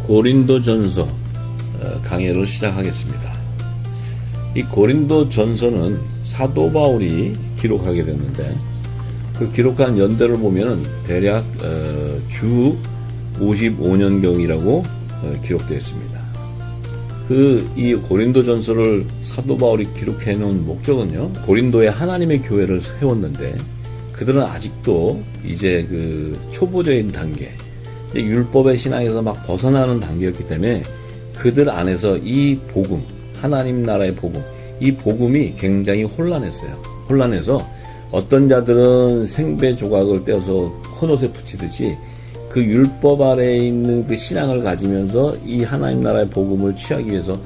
고린도전서 강해를 시작하겠습니다. 이 고린도전서는 사도 바울이 기록하게 됐는데, 그 기록한 연대를 보면은 대략 주 55년경이라고 기록되어 있습니다. 이 고린도전서를 사도 바울이 기록해 놓은 목적은요, 고린도에 하나님의 교회를 세웠는데 그들은 아직도 이제 그 초보적인 단계, 율법의 신앙에서 막 벗어나는 단계였기 때문에 그들 안에서 이 복음, 하나님 나라의 복음, 이 복음이 굉장히 혼란해서 어떤 자들은 생배 조각을 떼어서 헌옷에 붙이듯이 그 율법 아래에 있는 그 신앙을 가지면서 이 하나님 나라의 복음을 취하기 위해서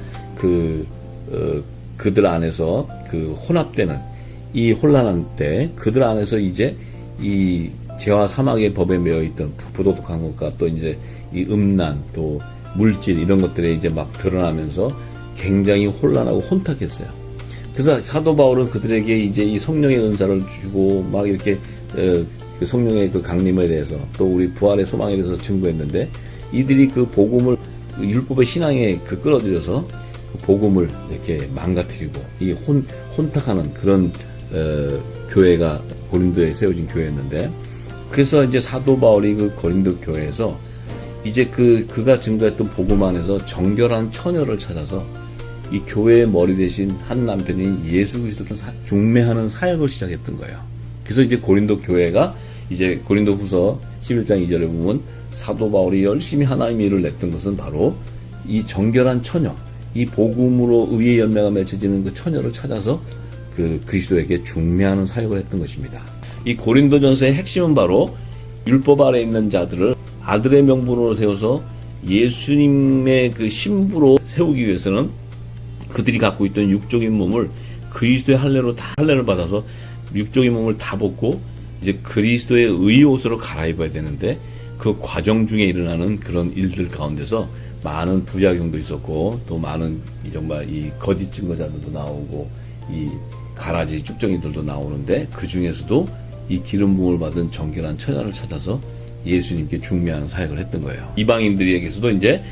그들 안에서 그 혼합되는 이 혼란한 때 그들 안에서 이제 이 죄와 사망의 법에 매여 있던 부도덕한 것과 또 이제 이 음란 또 물질 이런 것들이 이제 막 드러나면서 굉장히 혼란하고 혼탁했어요. 그래서 사도 바울은 그들에게 이제 이 성령의 은사를 주고 막 이렇게 그 성령의 그 강림에 대해서 또 우리 부활의 소망에 대해서 증거했는데, 이들이 그 복음을 율법의 신앙에 끌어들여서 그 복음을 이렇게 망가뜨리고 이 혼탁하는 그런 교회가 고린도에 세워진 교회였는데, 그래서 이제 사도 바울이 그 고린도 교회에서 이제 그가 증거했던 복음 안에서 정결한 처녀를 찾아서 이 교회의 머리 대신 한 남편인 예수 그리스도를 중매하는 사역을 시작했던 거예요. 그래서 이제 고린도 교회가 이제 고린도후서 11장 2절에 보면 사도 바울이 열심히 하나님의 일을 냈던 것은 바로 이 정결한 처녀, 이 복음으로 의의 열매가 맺혀지는 그 처녀를 찾아서 그 그리스도에게 중매하는 사역을 했던 것입니다. 이 고린도전서의 핵심은 바로 율법 아래 있는 자들을 아들의 명분으로 세워서 예수님의 그 신부로 세우기 위해서는 그들이 갖고 있던 육적인 몸을 그리스도의 할례를 받아서 육적인 몸을 다 벗고 이제 그리스도의 의의 옷으로 갈아입어야 되는데, 그 과정 중에 일어나는 그런 일들 가운데서 많은 부작용도 있었고 또 많은 정말 이 거짓 증거자들도 나오고 이 가라지 쭉정이들도 나오는데, 그 중에서도 이 기름 부음을 받은 정결한 처녀를 찾아서 예수님께 중매하는 사역을 했던 거예요. 이방인들에게서도 이제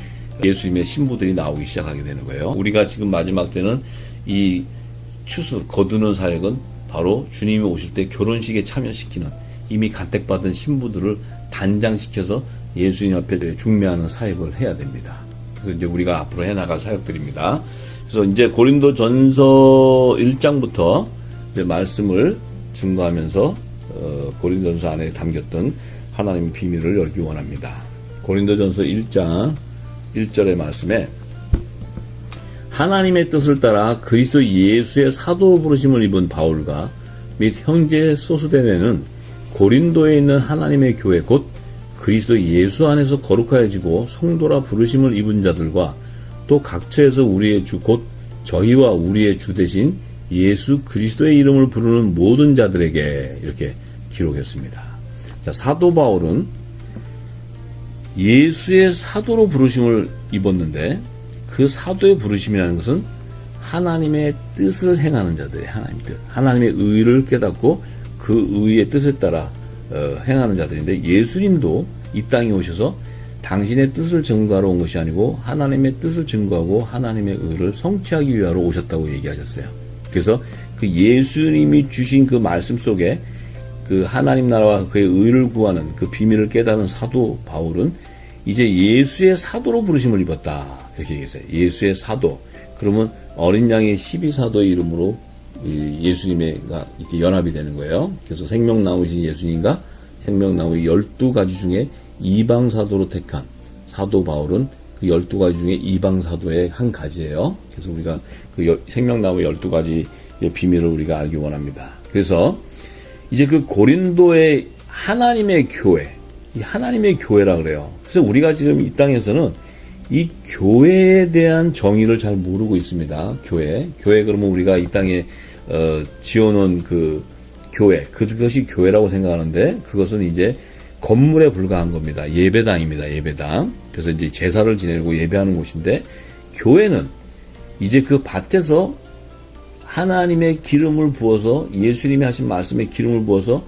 예수님의 신부들이 나오기 시작하게 되는 거예요. 우리가 지금 마지막 때는 이 추수 거두는 사역은 바로 주님이 오실 때 결혼식에 참여시키는 이미 간택받은 신부들을 단장시켜서 예수님 앞에 중매하는 사역을 해야 됩니다. 그래서 이제 우리가 앞으로 해나갈 사역들입니다. 그래서 이제 고린도전서 1장부터 이제 말씀을 증거하면서 고린도전서 안에 담겼던 하나님의 비밀을 열기 원합니다. 고린도전서 1장 1절의 말씀에 하나님의 뜻을 따라 그리스도 예수의 사도 부르심을 입은 바울과 및 형제 소수대네는 고린도에 있는 하나님의 교회 곧 그리스도 예수 안에서 거룩하여지고 성도라 부르심을 입은 자들과 또 각처에서 우리의 주 곧 저희와 우리의 주 대신 예수 그리스도의 이름을 부르는 모든 자들에게 이렇게 기록했습니다. 자, 사도 바울은 예수의 사도로 부르심을 입었는데, 그 사도의 부르심이라는 것은 하나님의 뜻을 행하는 자들이에요. 하나님의 의를 깨닫고 그 의의 뜻에 따라 행하는 자들인데, 예수님도 이 땅에 오셔서 당신의 뜻을 증거하러 온 것이 아니고 하나님의 뜻을 증거하고 하나님의 의를 성취하기 위하러 오셨다고 얘기하셨어요. 그래서 그 예수님이 주신 그 말씀 속에 그 하나님 나라와 그의 의를 구하는 그 비밀을 깨닫는 사도 바울은 이제 예수의 사도로 부르심을 입었다, 이렇게 얘기했어요. 예수의 사도. 그러면 어린 양의 12사도의 이름으로 예수님과 이렇게 연합이 되는 거예요. 그래서 생명나무이신 예수님과 생명나무의 12가지 중에 이방사도로 택한 사도 바울은 그 12가지 중에 이방사도의 한 가지예요. 그래서 우리가 그 생명나무의 12가지의 비밀을 우리가 알기 원합니다. 그래서 이제 그 고린도의 하나님의 교회, 이 하나님의 교회라 그래요. 그래서 우리가 지금 이 땅에서는 이 교회에 대한 정의를 잘 모르고 있습니다. 교회 그러면 우리가 이 땅에 지어놓은 그 교회, 그것이 교회라고 생각하는데, 그것은 이제 건물에 불과한 겁니다. 예배당입니다. 예배당. 그래서 이제 제사를 지내고 예배하는 곳인데, 교회는 이제 그 밭에서 하나님의 기름을 부어서, 예수님이 하신 말씀에 기름을 부어서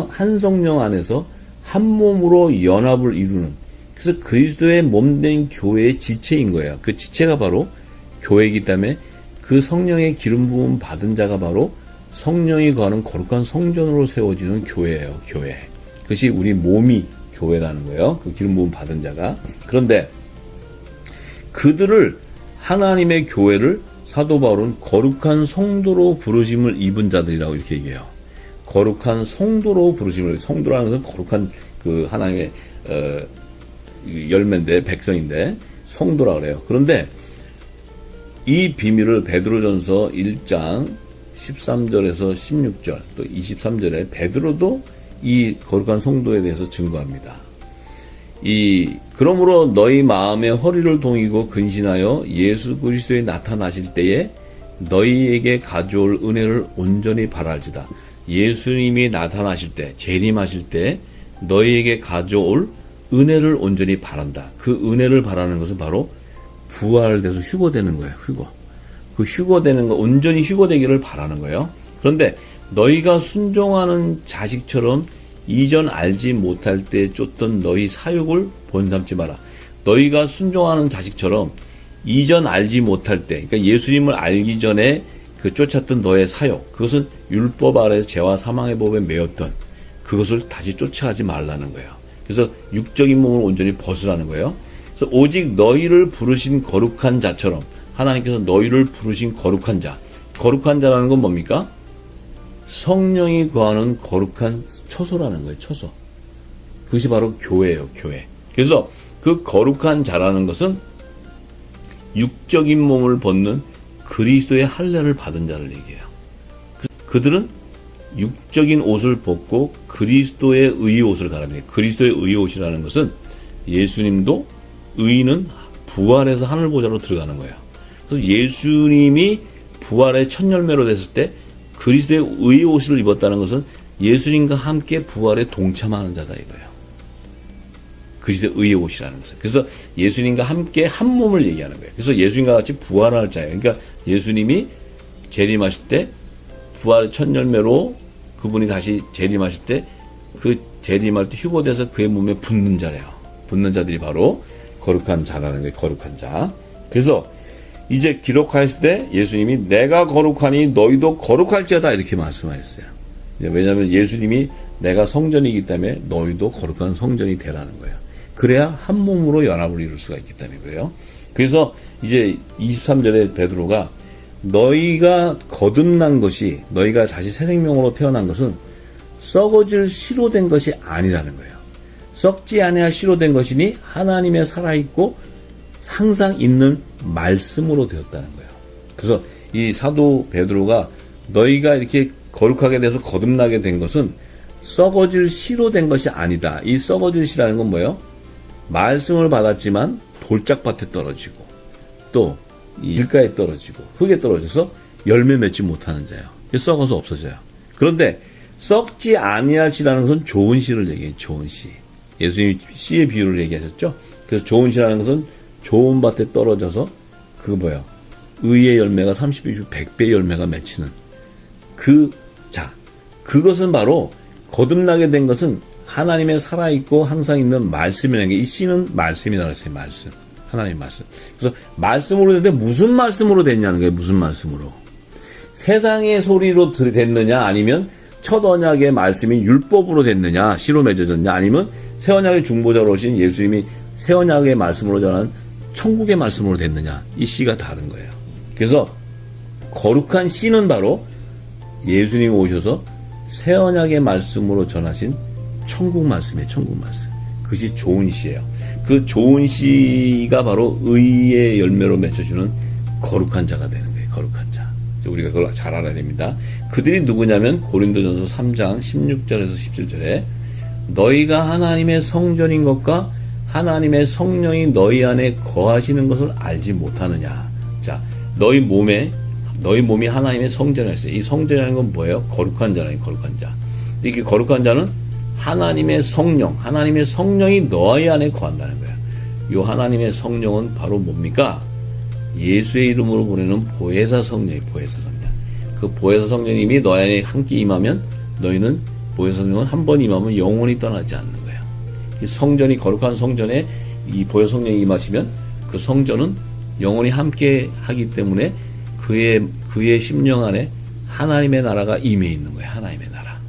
한 성령 안에서 한 몸으로 연합을 이루는, 그래서 그리스도의 몸된 교회의 지체인 거예요. 그 지체가 바로 교회이기 때문에 그 성령의 기름 부음 받은 자가 바로 성령이 거하는 거룩한 성전으로 세워지는 교회예요. 교회. 그것이 우리 몸이 교회라는 거예요. 그 기름 부음 받은 자가. 그런데 그들을 하나님의 교회를 사도 바울은 거룩한 성도로 부르심을 입은 자들이라고 이렇게 얘기해요. 거룩한 성도로 부르심을, 성도라는 것은 거룩한 그 하나님의 열매인데, 백성인데 성도라 그래요. 그런데 이 비밀을 베드로전서 1장 13절에서 16절 또 23절에 베드로도 이 거룩한 성도에 대해서 증거합니다. 그러므로 너희 마음의 허리를 동이고 근신하여 예수 그리스도에 나타나실 때에 너희에게 가져올 은혜를 온전히 바랄지다. 예수님이 나타나실 때, 재림하실 때 너희에게 가져올 은혜를 온전히 바란다. 그 은혜를 바라는 것은 바로 부활돼서 휴거되는 거예요. 휴거. 그 휴거되는 거, 온전히 휴거되기를 바라는 거예요. 그런데 너희가 순종하는 자식처럼 이전 알지 못할 때 쫓던 너희 사욕을 본삼지 마라. 너희가 순종하는 자식처럼 이전 알지 못할 때, 그러니까 예수님을 알기 전에 그 쫓았던 너의 사욕, 그것은 율법 아래에서 죄와 사망의 법에 매였던 그것을 다시 쫓아가지 말라는 거예요. 그래서 육적인 몸을 온전히 벗으라는 거예요. 그래서 오직 너희를 부르신 거룩한 자처럼 하나님께서 너희를 부르신 거룩한 자, 거룩한 자라는 건 뭡니까? 성령이 거하는 거룩한 처소라는 거예요. 처소. 그것이 바로 교회예요. 교회. 그래서 그 거룩한 자라는 것은 육적인 몸을 벗는 그리스도의 할례를 받은 자를 얘기해요. 그들은 육적인 옷을 벗고 그리스도의 의의 옷을 갈아입니다. 그리스도의 의의 옷이라는 것은 예수님도 의인은 부활해서 하늘 보좌로 들어가는 거예요. 그래서 예수님이 부활의 첫 열매로 됐을 때 그리스도의 의의 옷을 입었다는 것은 예수님과 함께 부활에 동참하는 자다 이거예요. 그리스도의 의의 옷이라는 것은. 그래서 예수님과 함께 한 몸을 얘기하는 거예요. 그래서 예수님과 같이 부활할 자예요. 그러니까 예수님이 재림하실 때 부활의 첫 열매로 그분이 다시 재림하실 때 그 재림할 때 휴거돼서 그의 몸에 붙는 자래요. 붙는 자들이 바로 거룩한 자라는 거예요. 거룩한 자. 그래서 이제 기록하였을 때 예수님이 내가 거룩하니 너희도 거룩할지어다 이렇게 말씀하셨어요. 왜냐하면 예수님이 내가 성전이기 때문에 너희도 거룩한 성전이 되라는 거예요. 그래야 한 몸으로 연합을 이룰 수가 있기 때문에 그래요. 그래서 이제 23절에 베드로가 너희가 거듭난 것이, 너희가 다시 새 생명으로 태어난 것은 썩어질 씨로 된 것이 아니라는 거예요. 썩지 아니할 씨로 된 것이니 하나님의 살아있고 항상 있는 말씀으로 되었다는 거예요. 그래서 이 사도 베드로가 너희가 이렇게 거룩하게 돼서 거듭나게 된 것은 썩어질 씨로 된 것이 아니다. 이 썩어질 씨라는 건 뭐예요? 말씀을 받았지만 돌짝밭에 떨어지고 또 길가에 떨어지고 흙에 떨어져서 열매 맺지 못하는 자예요. 썩어서 없어져요. 그런데 썩지 아니할 씨라는 것은 좋은 씨를 얘기해요. 좋은 씨. 예수님이 씨의 비유를 얘기하셨죠. 그래서 좋은 씨라는 것은 좋은 밭에 떨어져서 그거 뭐예요? 의의 열매가 30배, 100배 열매가 맺히는 그 자. 그것은 바로 거듭나게 된 것은 하나님의 살아있고 항상 있는 말씀이라는 게, 이 씨는 말씀이라고 했어요. 말씀. 하나님의 말씀. 그래서 말씀으로 됐는데 무슨 말씀으로 됐냐는 거예요. 무슨 말씀으로. 세상의 소리로 됐느냐, 아니면 첫 언약의 말씀이 율법으로 됐느냐, 씨로 맺어졌냐, 아니면 새 언약의 중보자로 오신 예수님이 새 언약의 말씀으로 전한 천국의 말씀으로 됐느냐, 이 씨가 다른 거예요. 그래서 거룩한 씨는 바로 예수님이 오셔서 새 언약의 말씀으로 전하신 천국 말씀이에요. 천국 말씀. 그것이 좋은 씨예요. 그 좋은 씨가 바로 의의 열매로 맺혀주는 거룩한 자가 되는 거예요. 거룩한 자. 우리가 그걸 잘 알아야 됩니다. 그들이 누구냐면 고린도전서 3장 16절에서 17절에 너희가 하나님의 성전인 것과 하나님의 성령이 너희 안에 거하시는 것을 알지 못하느냐. 자, 너희 몸이 하나님의 성전이라 했어요. 이 성전이라는 건 뭐예요? 거룩한 자라는 거룩한 자. 이게 거룩한 자는 하나님의 성령, 하나님의 성령이 너희 안에 거한다는 거예요. 이 하나님의 성령은 바로 뭡니까? 예수의 이름으로 보내는 보혜사 성령이 보혜사 성령. 그 보혜사 성령님이 너희 안에 함께 임하면 너희는 보혜사 성령은 한 번 임하면 영원히 떠나지 않는 거예요. 이 성전이, 거룩한 성전에 이 보혈 성령이 임하시면 그 성전은 영원히 함께 하기 때문에 그의 심령 안에 하나님의 나라가 임해 있는 거예요. 하나님의 나라.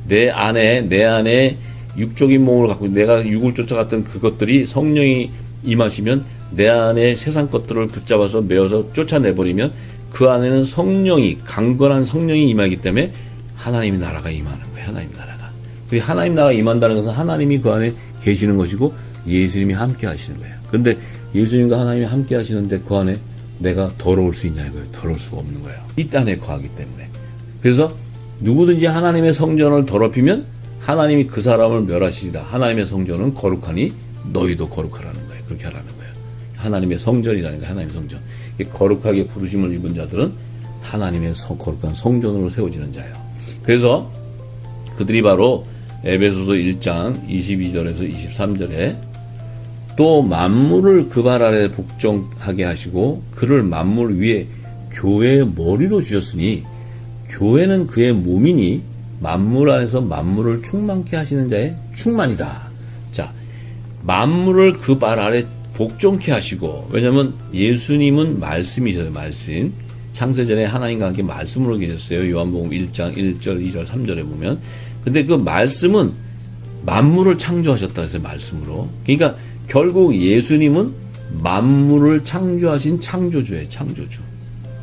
내 안에 육적인 몸을 갖고 내가 육을 쫓아갔던 그것들이 성령이 임하시면 내 안에 세상 것들을 붙잡아서 메어서 쫓아내버리면 그 안에는 성령이 강건한 성령이 임하기 때문에 하나님의 나라가 임하는 거예요. 하나님 나라가. 그리고 하나님 나라가 임한다는 것은 하나님이 그 안에 계시는 것이고 예수님이 함께 하시는 거예요. 그런데 예수님과 하나님이 함께 하시는데 그 안에 내가 더러울 수 있냐 이거예요. 더러울 수가 없는 거예요. 이 땅에 거하기 때문에. 그래서 누구든지 하나님의 성전을 더럽히면 하나님이 그 사람을 멸하시리라. 하나님의 성전은 거룩하니 너희도 거룩하라는 거예요. 그렇게 하라는 거예요. 하나님의 성전이라는 거예요. 하나님의 성전. 거룩하게 부르심을 입은 자들은 하나님의 거룩한 성전으로 세워지는 자예요. 그래서 그들이 바로 에베소서 1장 22절에서 23절에 또 만물을 그 발 아래 복종하게 하시고 그를 만물 위에 교회의 머리로 주셨으니 교회는 그의 몸이니 만물 안에서 만물을 충만케 하시는 자의 충만이다. 자, 만물을 그 발 아래 복종케 하시고, 왜냐하면 예수님은 말씀이셔요. 말씀. 창세전에 하나님과 함께 말씀으로 계셨어요. 요한복음 1장 1절 2절 3절에 보면. 근데 그 말씀은 만물을 창조하셨다 해서 말씀으로. 그러니까 결국 예수님은 만물을 창조하신 창조주예요.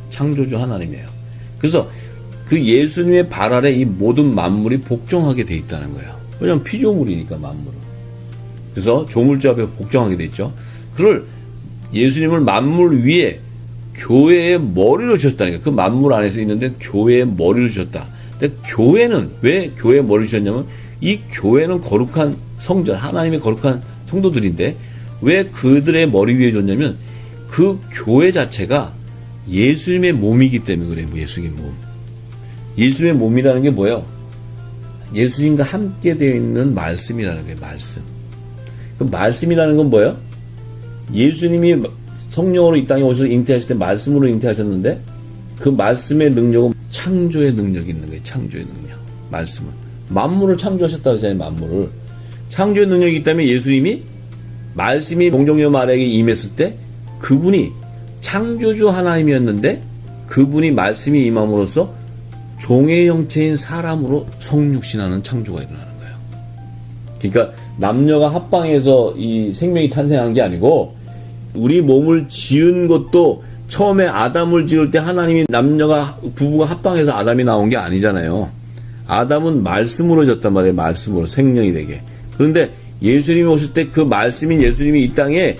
창조주 하나님이에요. 그래서 그 예수님의 발 아래 이 모든 만물이 복종하게 돼 있다는 거예요. 왜냐하면 피조물이니까 만물은. 그래서 조물주 앞에 복종하게 돼 있죠. 그를 예수님을 만물 위에 교회의 머리로 주셨다니까. 그 만물 안에서 있는데 교회의 머리로 주셨다. 근데 교회는 왜 교회의 머리를 주셨냐면 이 교회는 거룩한 성전, 하나님의 거룩한 성도들인데 왜 그들의 머리 위에 줬냐면 그 교회 자체가 예수님의 몸이기 때문에 그래요. 예수님의 몸. 예수님의 몸이라는 게 뭐예요? 예수님과 함께 되어 있는 말씀이라는 거예요. 말씀. 그 말씀이라는 건 뭐예요? 예수님이 성령으로 이 땅에 오셔서 잉태하실 때 말씀으로 잉태하셨는데 그 말씀의 능력은 창조의 능력이 있는 거예요. 창조의 능력. 말씀은. 만물을 창조하셨다 그러잖아요. 만물을. 창조의 능력이 있다면 예수님이 말씀이 동정녀 마리아에게 임했을 때 그분이 창조주 하나님이었는데 그분이 말씀이 임함으로써 종의 형체인 사람으로 성육신하는 창조가 일어나는 거예요. 그러니까 남녀가 합방해서 이 생명이 탄생한 게 아니고 우리 몸을 지은 것도 처음에 아담을 지을 때 하나님이 부부가 합방해서 아담이 나온 게 아니잖아요. 아담은 말씀으로 졌단 말이에요. 말씀으로 생명이 되게. 그런데 예수님이 오실 때 그 말씀인 예수님이 이 땅에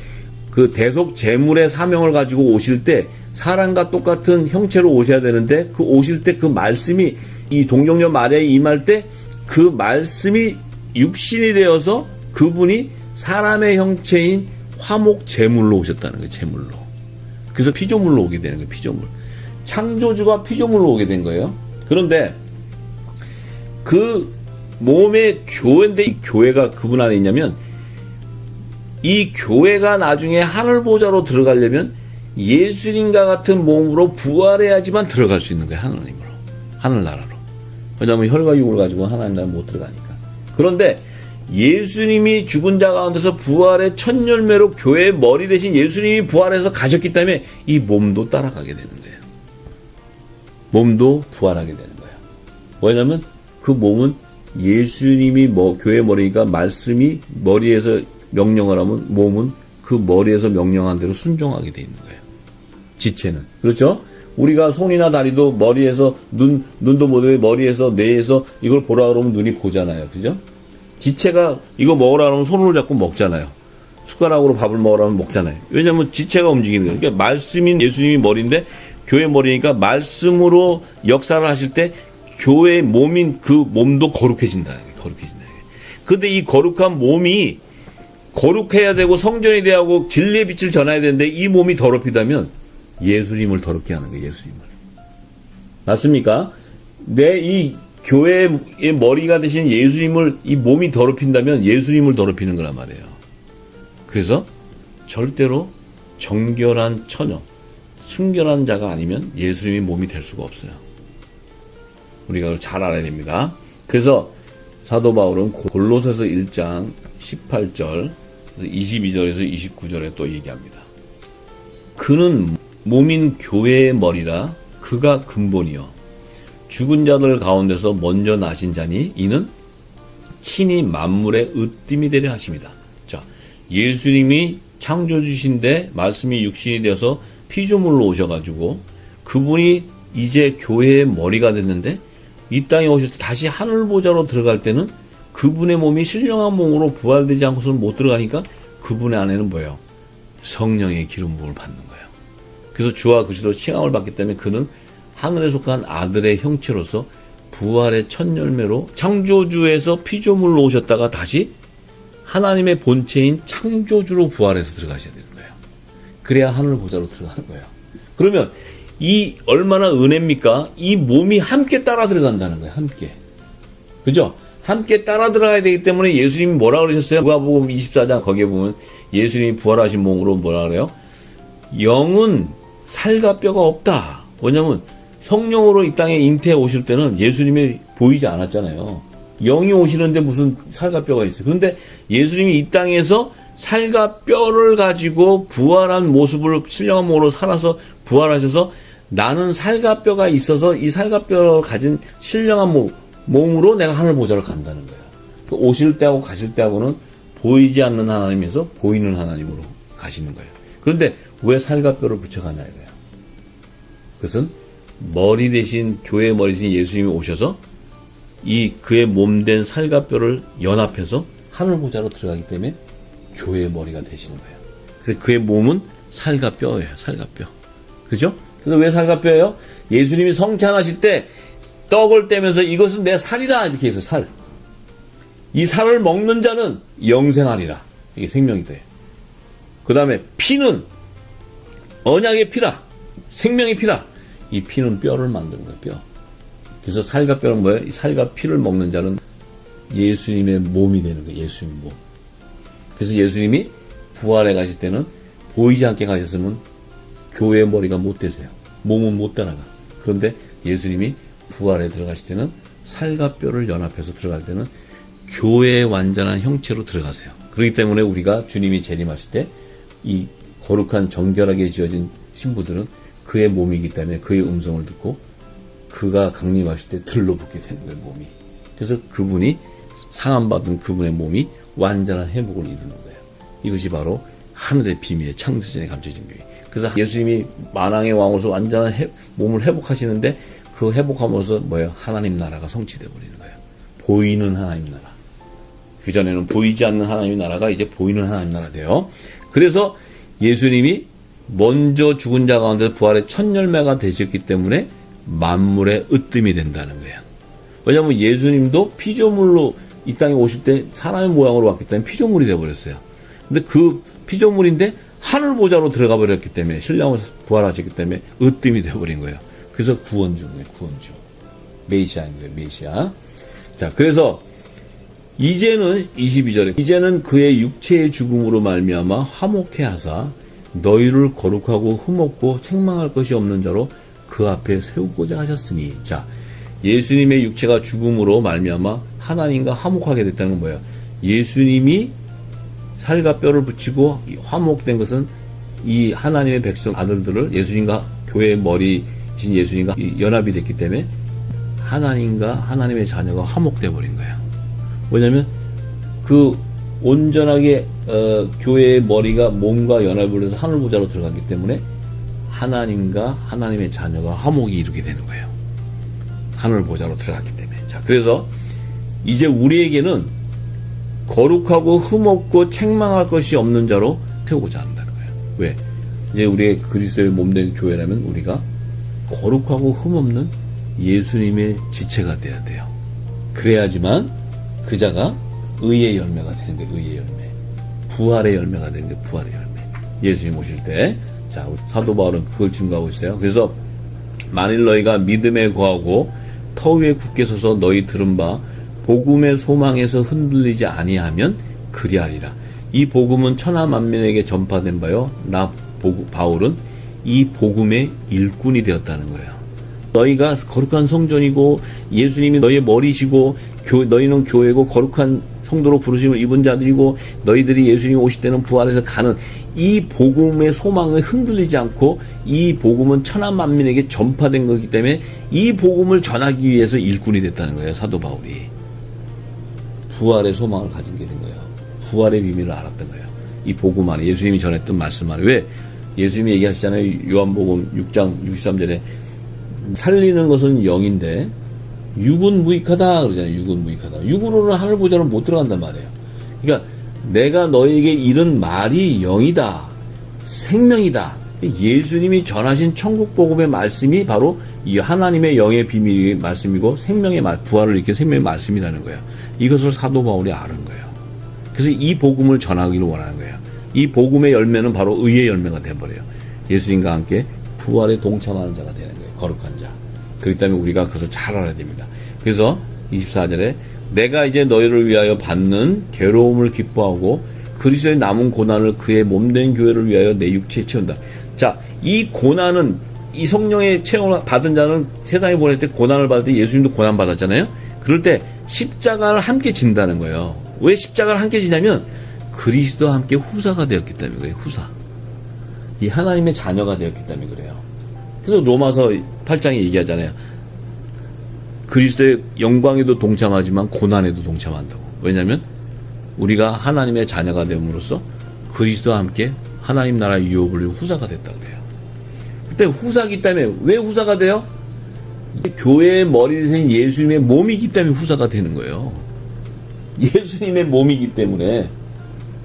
그 대속 제물의 사명을 가지고 오실 때 사람과 똑같은 형체로 오셔야 되는데 그 오실 때 그 말씀이 이 동정녀 마리아에 임할 때 그 말씀이 육신이 되어서 그분이 사람의 형체인 화목 제물로 오셨다는 거예요. 제물로. 그래서 피조물로 오게 되는 거예요. 피조물. 창조주가 피조물로 오게 된 거예요. 그런데 그 몸의 교회인데 이 교회가 그분 안에 있냐면 이 교회가 나중에 하늘보좌로 들어가려면 예수님과 같은 몸으로 부활해야지만 들어갈 수 있는 거예요. 하나님으로. 하늘나라로. 왜냐하면 혈과 육을 가지고 하나님 나라 못 들어가니까. 그런데 예수님이 죽은 자 가운데서 부활의 첫 열매로 교회의 머리 대신 예수님이 부활해서 가셨기 때문에 이 몸도 따라가게 되는 거예요. 몸도 부활하게 되는 거예요. 왜냐하면 그 몸은 예수님이 교회의 머리니까 말씀이 머리에서 명령을 하면 몸은 그 머리에서 명령한 대로 순종하게 돼 있는 거예요. 지체는. 그렇죠? 우리가 손이나 다리도 머리에서 눈도 못해 머리에서 뇌에서 이걸 보라 그러면 눈이 보잖아요. 그죠? 지체가 이거 먹으라 그러면 손으로 잡고 먹잖아요. 숟가락으로 밥을 먹으라면 먹잖아요. 왜냐하면 지체가 움직이는 거예요. 그러니까 말씀인 예수님이 머리인데 교회 머리니까 말씀으로 역사를 하실 때 교회의 몸인 그 몸도 거룩해진다는 거예요. 거룩해진다는 거예요. 근데 이 거룩한 몸이 거룩해야 되고 성전이 돼야 하고 진리의 빛을 전해야 되는데 이 몸이 더럽히다면 예수님을 더럽게 하는 거예요. 예수님을. 맞습니까? 내 이 교회의 머리가 되신 예수님을 이 몸이 더럽힌다면 예수님을 더럽히는 거란 말이에요. 그래서 절대로 정결한 처녀, 순결한 자가 아니면 예수님이 몸이 될 수가 없어요. 우리가 그걸 잘 알아야 됩니다. 그래서 사도 바울은 골로새서 1장 18절 22절에서 29절에 또 얘기합니다. 그는 몸인 교회의 머리라 그가 근본이요 죽은 자들 가운데서 먼저 나신 자니 이는 친히 만물의 으뜸이 되려 하십니다. 자, 예수님이 창조주신데 말씀이 육신이 되어서 피조물로 오셔가지고 그분이 이제 교회의 머리가 됐는데 이 땅에 오실 때 다시 하늘보좌로 들어갈 때는 그분의 몸이 신령한 몸으로 부활되지 않고서는 못 들어가니까 그분의 안에는 뭐예요? 성령의 기름 부음을 받는 거예요. 그래서 주와 그리스도로 칭함을 받기 때문에 그는 하늘에 속한 아들의 형체로서 부활의 첫 열매로 창조주에서 피조물로 오셨다가 다시 하나님의 본체인 창조주로 부활해서 들어가셔야 되는 거예요. 그래야 하늘 보좌로 들어가는 거예요. 그러면 이 얼마나 은혜입니까? 이 몸이 함께 따라 들어간다는 거예요. 함께. 그죠? 함께 따라 들어가야 되기 때문에 예수님이 뭐라 그러셨어요? 누가복음 24장 거기에 보면 예수님이 부활하신 몸으로 뭐라 그래요? 영은 살과 뼈가 없다. 왜냐면 성령으로 이 땅에 잉태해 오실 때는 예수님이 보이지 않았잖아요. 영이 오시는데 무슨 살과 뼈가 있어요. 그런데 예수님이 이 땅에서 살과 뼈를 가지고 부활한 모습을 신령한 몸으로 살아서 부활하셔서 나는 살과 뼈가 있어서 이 살과 뼈를 가진 신령한 몸으로 내가 하늘 보좌를 간다는 거예요. 오실 때하고 가실 때하고는 보이지 않는 하나님에서 보이는 하나님으로 가시는 거예요. 그런데 왜 살과 뼈를 붙여가냐 이거예요. 그것은 머리 대신 교회의 머리 대신 예수님이 오셔서 이 그의 몸된 살과 뼈를 연합해서 하늘 보좌로 들어가기 때문에 교회의 머리가 되시는 거예요. 그래서 그의 몸은 살과 뼈예요. 살과 뼈. 그죠? 그래서 왜 살과 뼈예요? 예수님이 성찬하실 때 떡을 떼면서 이것은 내 살이다 이렇게 해서 살. 이 살을 먹는 자는 영생하리라. 이게 생명이 돼요. 그 다음에 피는 언약의 피라. 생명의 피라. 이 피는 뼈를 만드는 거예요. 뼈. 그래서 살과 뼈는 뭐예요? 이 살과 피를 먹는 자는 예수님의 몸이 되는 거예요. 예수님의 몸. 그래서 예수님이 부활해 가실 때는 보이지 않게 가셨으면 교회의 머리가 못 되세요. 몸은 못 따라가. 그런데 예수님이 부활에 들어가실 때는 살과 뼈를 연합해서 들어갈 때는 교회의 완전한 형체로 들어가세요. 그렇기 때문에 우리가 주님이 재림하실 때 이 거룩한 정결하게 지어진 신부들은 그의 몸이기 때문에 그의 음성을 듣고 그가 강림하실 때 들러붙게 되는 거예요, 몸이. 그래서 그분이 상함받은 그분의 몸이 완전한 회복을 이루는 거예요. 이것이 바로 하늘의 비밀의 창세전에 감춰진 비밀. 그래서 예수님이 만왕의 왕으로서 완전한 몸을 회복하시는데 그 회복함으로써 뭐예요? 하나님 나라가 성취되어 버리는 거예요. 보이는 하나님 나라. 그전에는 보이지 않는 하나님 나라가 이제 보이는 하나님 나라 돼요. 그래서 예수님이 먼저 죽은 자 가운데 부활의 첫 열매가 되셨기 때문에 만물의 으뜸이 된다는 거예요. 왜냐하면 예수님도 피조물로 이 땅에 오실 때 사람의 모양으로 왔기 때문에 피조물이 되어버렸어요. 근데 그 피조물인데 하늘 보좌로 들어가 버렸기 때문에 신령으로 부활하셨기 때문에 으뜸이 되어버린 거예요. 그래서 구원주인 거예요. 구원주. 메시아인 거예요. 메시아. 자, 그래서 이제는 22절에 이제는 그의 육체의 죽음으로 말미암아 화목해 하사 너희를 거룩하고 흠없고 책망할 것이 없는 자로 그 앞에 세우고자 하셨으니. 자, 예수님의 육체가 죽음으로 말미암아 하나님과 화목하게 됐다는 건 뭐예요? 예수님이 살과 뼈를 붙이고 화목된 것은 이 하나님의 백성 아들들을 예수님과 교회의 머리신 예수님과 연합이 됐기 때문에 하나님과 하나님의 자녀가 화목돼 버린 거예요. 왜냐하면 그 온전하게 교회의 머리가 몸과 연합을 해서 하늘 보좌로 들어갔기 때문에 하나님과 하나님의 자녀가 화목이 이루게 되는 거예요. 하늘 보좌로 들어갔기 때문에. 자, 그래서 이제 우리에게는 거룩하고 흠없고 책망할 것이 없는 자로 태우고자 한다는 거예요. 왜? 이제 우리의 그리스도의 몸된 교회라면 우리가 거룩하고 흠없는 예수님의 지체가 돼야 돼요. 그래야지만 그 자가 의의 열매가 되는 거예요. 의의 열매. 부활의 열매가 되는 거예요. 부활의 열매. 예수님 오실 때. 자, 사도 바울은 그걸 증거하고 있어요. 그래서 만일 너희가 믿음에 거하고 터 위에 굳게 서서 너희 들은 바 복음의 소망에서 흔들리지 아니하면 그리하리라. 이 복음은 천하 만민에게 전파된 바요. 나 바울은 이 복음의 일꾼이 되었다는 거예요. 너희가 거룩한 성전이고 예수님이 너희의 머리시고 너희는 교회고 거룩한 성도로 부르심을 입은 자들이고 너희들이 예수님이 오실 때는 부활해서 가는 이 복음의 소망을 흔들리지 않고 이 복음은 천하 만민에게 전파된 거기 때문에 이 복음을 전하기 위해서 일꾼이 됐다는 거예요. 사도 바울이. 부활의 소망을 가진 게 된 거예요. 부활의 비밀을 알았던 거예요. 이 복음 안에 예수님이 전했던 말씀 안에. 왜? 예수님이 얘기하시잖아요. 요한복음 6장 63절에 살리는 것은 영인데 육은 무익하다 그러잖아요. 육은 무익하다. 육으로는 하늘 보좌로 못 들어간단 말이에요. 그러니까 내가 너에게 이른 말이 영이다. 생명이다. 예수님이 전하신 천국 복음의 말씀이 바로 이 하나님의 영의 비밀의 말씀이고 생명의 말, 부활을 일으키는 생명의 말씀이라는 거예요. 이것을 사도 바울이 아는 거예요. 그래서 이 복음을 전하기를 원하는 거예요. 이 복음의 열매는 바로 의의 열매가 되어버려요. 예수님과 함께 부활에 동참하는 자가 되는 거예요. 거룩한 자. 그렇기 때문에 우리가 그것을 잘 알아야 됩니다. 그래서 24절에 내가 이제 너희를 위하여 받는 괴로움을 기뻐하고 그리스도의 남은 고난을 그의 몸된 교회를 위하여 내 육체에 채운다. 자, 이 고난은 이 성령의 체험을 받은 자는 세상에 보낼 때 고난을 받을 때 예수님도 고난 받았잖아요. 그럴 때 십자가를 함께 진다는 거예요. 왜 십자가를 함께 지냐면 그리스도와 함께 후사가 되었기 때문에 그래요. 후사. 이 하나님의 자녀가 되었기 때문에 그래요. 그래서 로마서 8장에 얘기하잖아요. 그리스도의 영광에도 동참하지만 고난에도 동참한다고. 왜냐하면 우리가 하나님의 자녀가 됨으로써 그리스도와 함께 하나님 나라의 유업을 후사가 됐다 그래요. 그때 후사기 때문에 왜 후사가 돼요? 교회의 머리 대신 예수님의 몸이기 때문에 후사가 되는 거예요. 예수님의 몸이기 때문에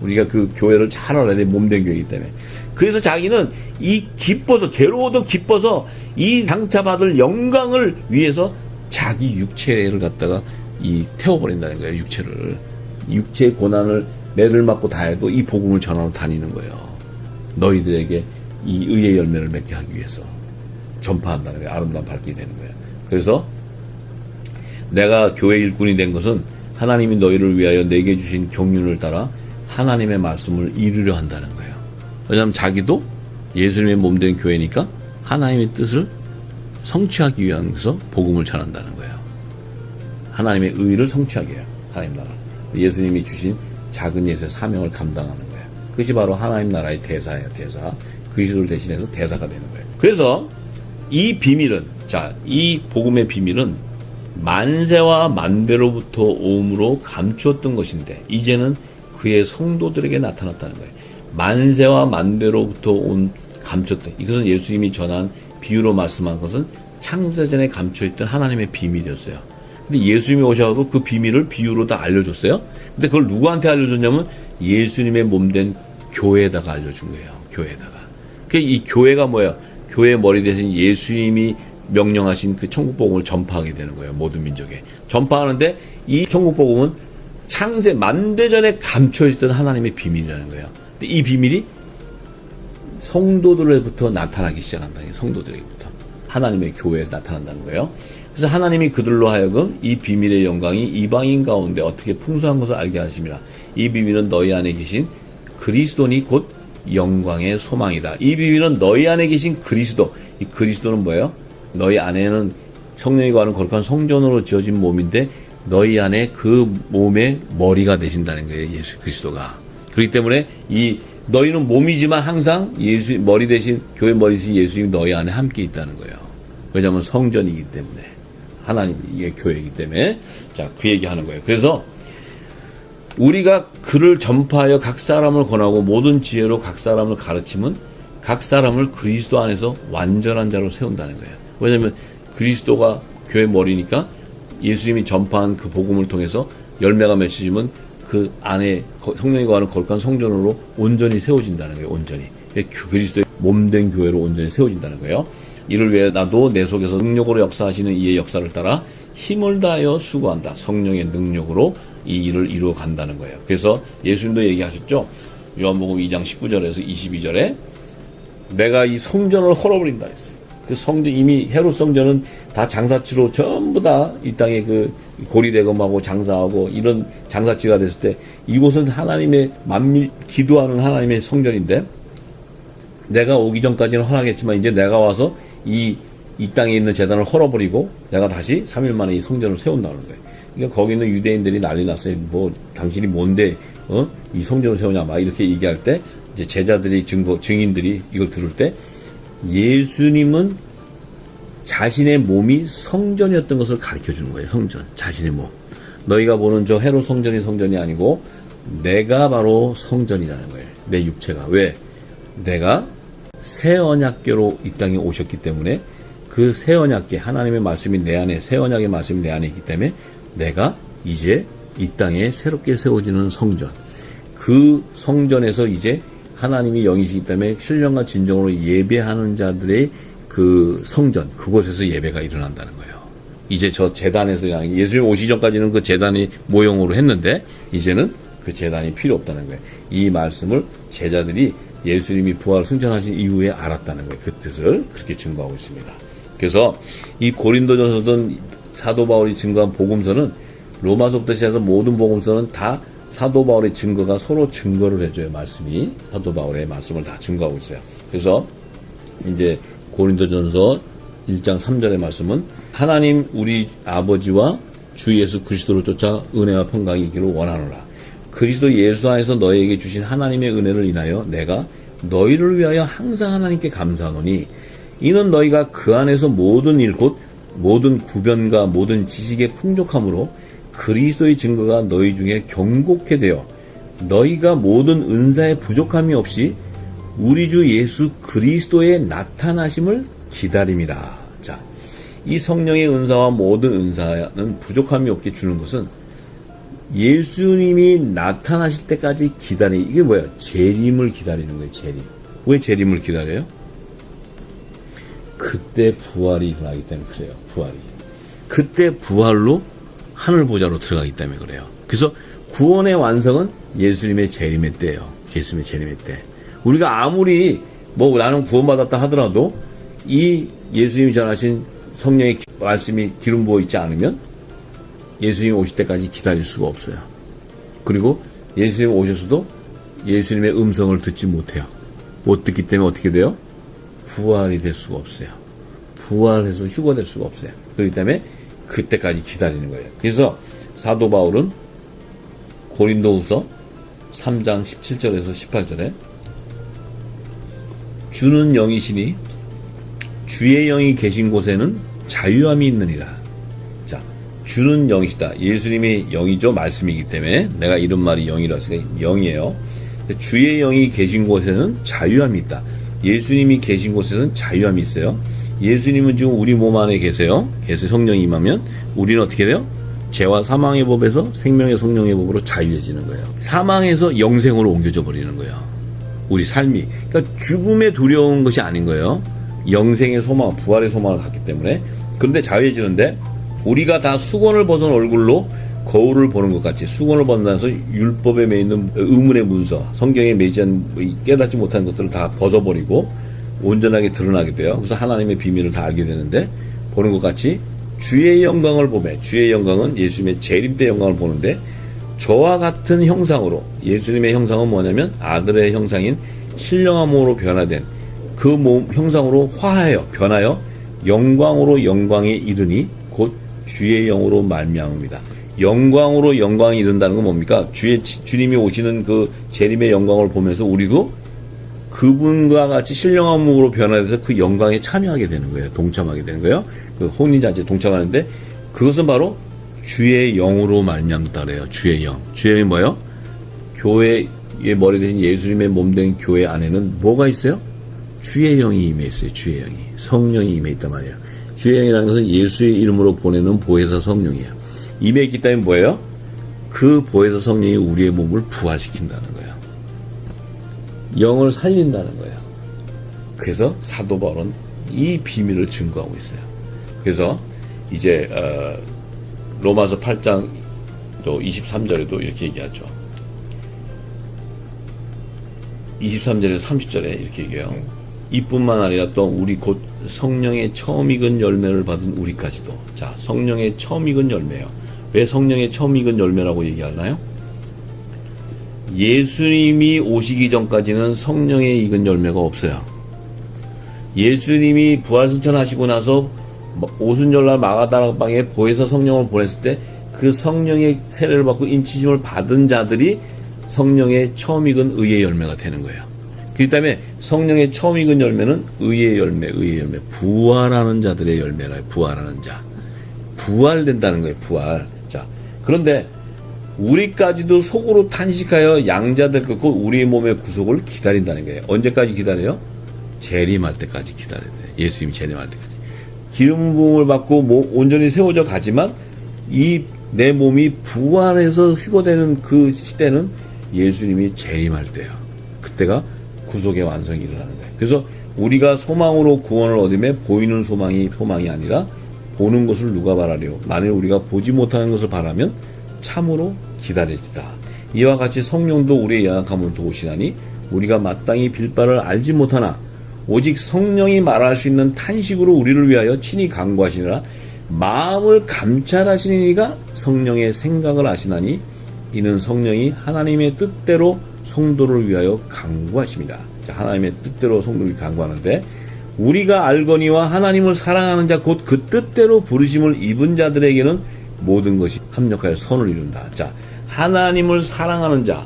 우리가 그 교회를 잘 알아야 돼. 몸된 교회이기 때문에. 그래서 자기는 이 기뻐서 괴로워도 기뻐서 이 당차받을 영광을 위해서 자기 육체를 갖다가 이 태워버린다는 거예요. 육체를. 육체의 고난을 매를 맞고 다 해도 이 복음을 전하러 다니는 거예요. 너희들에게 이 의의 열매를 맺게 하기 위해서 전파한다는 거예요. 아름다운 발길이 되는 거예요. 그래서 내가 교회 일꾼이 된 것은 하나님이 너희를 위하여 내게 주신 경륜을 따라 하나님의 말씀을 이루려 한다는 거예요. 왜냐하면 자기도 예수님의 몸된 교회니까 하나님의 뜻을 성취하기 위해서 복음을 전한다는 거예요. 하나님의 의를 성취하게 해요. 하나님 나라. 예수님이 주신 작은 예수의 사명을 감당하는 거예요. 그것이 바로 하나님 나라의 대사예요. 대사. 그리스도를 대신해서 대사가 되는 거예요. 그래서 이 비밀은, 자, 이 복음의 비밀은 만세와 만대로부터 오음으로 감추었던 것인데 이제는 그의 성도들에게 나타났다는 거예요. 만세와 만대로부터 온 감췄던, 이것은 예수님이 전한 비유로 말씀한 것은 창세전에 감춰있던 하나님의 비밀이었어요. 근데 예수님이 오셔서 그 비밀을 비유로 다 알려줬어요. 근데 그걸 누구한테 알려줬냐면 예수님의 몸된 교회에다가 알려준 거예요. 교회에다가. 이 교회가 뭐예요? 교회의 머리 대신 예수님이 명령하신 그 천국복음을 전파하게 되는 거예요. 모든 민족에. 전파하는데 이 천국복음은 창세 만대전에 감춰있던 하나님의 비밀이라는 거예요. 근데 이 비밀이 성도들로부터 나타나기 시작한다. 성도들에게부터. 하나님의 교회에 나타난다는 거예요. 그래서 하나님이 그들로 하여금 이 비밀의 영광이 이방인 가운데 어떻게 풍성한 것을 알게 하심이라. 이 비밀은 너희 안에 계신 그리스도니 곧 영광의 소망이다. 이 비밀은 너희 안에 계신 그리스도. 이 그리스도는 뭐예요? 너희 안에는 성령이 거하는 거룩한 성전으로 지어진 몸인데 너희 안에 그 몸의 머리가 되신다는 거예요. 예수 그리스도가. 그렇기 때문에 이 너희는 몸이지만 항상 예수 머리 대신 교회 머리 대신 예수님이 너희 안에 함께 있다는 거예요. 왜냐하면 성전이기 때문에 하나님이 이게 교회이기 때문에 자, 그 얘기하는 거예요. 그래서 우리가 그를 전파하여 각 사람을 권하고 모든 지혜로 각 사람을 가르치면 각 사람을 그리스도 안에서 완전한 자로 세운다는 거예요. 왜냐하면 그리스도가 교회 머리니까 예수님이 전파한 그 복음을 통해서 열매가 맺혀지면 그 안에 성령이 거하는 거룩한 성전으로 온전히 세워진다는 거예요. 온전히. 그리스도의 몸된 교회로 온전히 세워진다는 거예요. 이를 위해 나도 내 속에서 능력으로 역사하시는 이의 역사를 따라 힘을 다하여 수고한다. 성령의 능력으로 이 일을 이루어 간다는 거예요. 그래서 예수님도 얘기하셨죠. 요한복음 2장 19절에서 22절에 내가 이 성전을 헐어버린다 했어요. 그 성전, 이미 헤롯 성전은 다 장사치로 전부 다 이 땅에 그 고리대검하고 장사하고 이런 장사치가 됐을 때 이곳은 하나님의 만밀 기도하는 하나님의 성전인데 내가 오기 전까지는 허락했지만 이제 내가 와서 이 땅에 있는 제단을 헐어버리고 내가 다시 3일 만에 이 성전을 세운다는 거예요. 그러니까 거기 있는 유대인들이 난리 났어요. 뭐 당신이 뭔데 이 성전을 세우냐 막 이렇게 얘기할 때 이제 제자들이 증인들이 이걸 들을 때 예수님은 자신의 몸이 성전이었던 것을 가르쳐 주는 거예요. 성전, 자신의 몸. 너희가 보는 저 헤롯 성전이 아니고 내가 바로 성전이라는 거예요. 내 육체가. 왜? 내가 새 언약궤로 이 땅에 오셨기 때문에 그 새 언약궤, 하나님의 말씀이 내 안에, 새 언약의 말씀이 내 안에 있기 때문에 내가 이제 이 땅에 새롭게 세워지는 성전, 그 성전에서 이제 하나님이 영이시기 때문에 신령과 진정으로 예배하는 자들의 그 성전, 그곳에서 예배가 일어난다는 거예요. 이제 저 제단에서 예수님 오시기 전까지는 그 제단이 모형으로 했는데 이제는 그 제단이 필요 없다는 거예요. 이 말씀을 제자들이 예수님이 부활 승천하신 이후에 알았다는 거예요. 그 뜻을 그렇게 증거하고 있습니다. 그래서 이 고린도전서든 사도 바울이 증거한 복음서는 로마서부터 시작해서 모든 복음서는 다 사도 바울의 증거가 서로 증거를 해줘요. 말씀이 사도 바울의 말씀을 다 증거하고 있어요. 그래서 이제 고린도전서 1장 3절의 말씀은 하나님 우리 아버지와 주 예수 그리스도를 쫓아 은혜와 평강이 있기를 원하노라. 그리스도 예수 안에서 너희에게 주신 하나님의 은혜를 인하여 내가 너희를 위하여 항상 하나님께 감사하노니 이는 너희가 그 안에서 모든 일 곧 모든 구변과 모든 지식의 풍족함으로 그리스도의 증거가 너희 중에 경곡해 되어 너희가 모든 은사의 부족함이 없이 우리 주 예수 그리스도의 나타나심을 기다림이라. 자, 이 성령의 은사와 모든 은사는 부족함이 없게 주는 것은 예수님이 나타나실 때까지 이게 뭐예요? 재림을 기다리는 거예요. 재림. 왜 재림을 기다려요? 그때 부활이 일어나기 때문에 그래요. 부활이. 그때 부활로 하늘 보좌로 들어가기 때문에 그래요. 그래서 구원의 완성은 예수님의 재림의 때예요. 예수님의 재림의 때. 우리가 아무리 뭐 나는 구원받았다 하더라도 이 예수님이 전하신 성령의 말씀이 기름 부어 있지 않으면 예수님이 오실 때까지 기다릴 수가 없어요. 그리고 예수님이 오셔서도 예수님의 음성을 듣지 못해요. 못 듣기 때문에 어떻게 돼요? 부활이 될 수가 없어요. 부활해서 휴거될 수가 없어요. 그렇기 때문에 그때까지 기다리는 거예요. 그래서 사도 바울은 고린도후서 3장 17절에서 18절에 주는 영이시니 주의 영이 계신 곳에는 자유함이 있느니라. 자, 주는 영이시다. 예수님이 영이죠. 말씀이기 때문에 내가 이런 말이 영이라 했으니까 영이에요. 주의 영이 계신 곳에는 자유함이 있다. 예수님이 계신 곳에는 자유함이 있어요. 예수님은 지금 우리 몸 안에 계세요. 그래서 성령이 임하면 우리는 어떻게 돼요? 죄와 사망의 법에서 생명의 성령의 법으로 자유해지는 거예요. 사망에서 영생으로 옮겨져 버리는 거예요. 우리 삶이. 그러니까 죽음에 두려운 것이 아닌 거예요. 영생의 소망, 부활의 소망을 갖기 때문에. 그런데 자유해지는데 우리가 다 수건을 벗은 얼굴로 거울을 보는 것 같이 수건을 벗어나서 율법에 매이는 의문의 문서, 성경에 매이지 깨닫지 못한 것들을 다 벗어버리고 온전하게 드러나게 돼요. 그래서 하나님의 비밀을 다 알게 되는데 보는 것 같이 주의 영광을 보매, 주의 영광은 예수님의 재림 때 영광을 보는데 저와 같은 형상으로, 예수님의 형상은 뭐냐면 아들의 형상인 신령함으로 변화된 그 몸 형상으로 화하여 변하여 영광으로 영광에 이르니 곧 주의 영으로 말미암습니다. 영광으로 영광에 이른다는 건 뭡니까? 주님이 오시는 그 재림의 영광을 보면서 우리도 그분과 같이 신령함으로 변화돼서 그 영광에 참여하게 되는 거예요. 동참하게 되는 거예요. 그 혼인잔치에 동참하는데 그것은 바로 주의 영으로 말미암다 그래요. 주의 영. 주의 영이 뭐예요? 교회의 머리 대신 예수님의 몸 된 교회 안에는 뭐가 있어요? 주의 영이 임해 있어요. 주의 영이. 성령이 임해 있단 말이에요. 주의 영이라는 것은 예수의 이름으로 보내는 보혜사 성령이에요. 임해 있기 때문에 뭐예요? 그 보혜사 성령이 우리의 몸을 부활시킨다는 거예요. 영을 살린다는 거예요. 그래서 사도 바울은 이 비밀을 증거하고 있어요. 그래서 이제 로마서 8장 또 23절에도 이렇게 얘기하죠. 23절에서 30절에 이렇게 얘기해요. 이뿐만 아니라 또 우리 곧 성령의 처음 익은 열매를 받은 우리까지도. 자, 성령의 처음 익은 열매예요. 왜 성령의 처음 익은 열매라고 얘기하나요? 예수님이 오시기 전까지는 성령의 익은 열매가 없어요. 예수님이 부활승천하시고 나서 오순절날 마가다락방에 보혜사 성령을 보냈을 때 그 성령의 세례를 받고 인치심을 받은 자들이 성령의 처음 익은 의의 열매가 되는 거예요. 그 다음에 성령의 처음 익은 열매는 의의 열매, 부활하는 자들의 열매라. 부활하는 자. 부활된다는 거예요, 부활. 자, 그런데 우리까지도 속으로 탄식하여 양자될 것, 우리 몸의 구속을 기다린다는 거예요. 언제까지 기다려요? 재림할 때까지 기다려야 돼요. 예수님이 재림할 때까지. 기름 부음을 받고 온전히 세워져 가지만 이 내 몸이 부활해서 휴거되는 그 시대는 예수님이 재림할 때예요. 그때가 구속의 완성이 일어나는 거예요. 그래서 우리가 소망으로 구원을 얻으며 보이는 소망이 아니라 보는 것을 누가 바라리요? 만일 우리가 보지 못하는 것을 바라면 참으로 기다리지다. 이와 같이 성령도 우리의 연약함을 도우시나니 우리가 마땅히 빌 바를 알지 못하나 오직 성령이 말할 수 있는 탄식으로 우리를 위하여 친히 간구하시니라. 마음을 감찰하시는 이가 성령의 생각을 아시나니 이는 성령이 하나님의 뜻대로 성도를 위하여 간구하십니다. 자, 하나님의 뜻대로 성도를 간구하는데 우리가 알거니와 하나님을 사랑하는 자 곧 그 뜻대로 부르심을 입은 자들에게는 모든 것이 합력하여 선을 이룬다. 자, 하나님을 사랑하는 자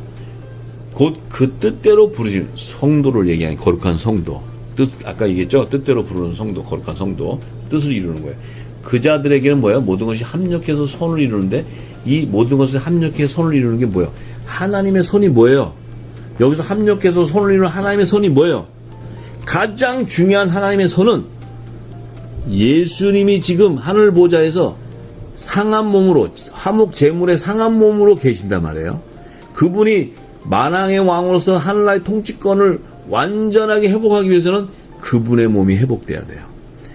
곧 그 뜻대로 부르심, 성도를 얘기하는 거룩한 성도. 뜻, 아까 얘기했죠? 뜻대로 부르는 성도, 거룩한 성도. 뜻을 이루는 거예요. 그 자들에게는 뭐예요? 모든 것이 합력해서 선을 이루는데 이 모든 것을 합력해서 선을 이루는 게 뭐예요? 하나님의 선이 뭐예요? 여기서 합력해서 선을 이루는 하나님의 선이 뭐예요? 가장 중요한 하나님의 선은 예수님이 지금 하늘 보좌에서 상한 몸으로, 화목 제물의 상한 몸으로 계신단 말이에요. 그분이 만왕의 왕으로서 하늘나라의 통치권을 완전하게 회복하기 위해서는 그분의 몸이 회복돼야 돼요.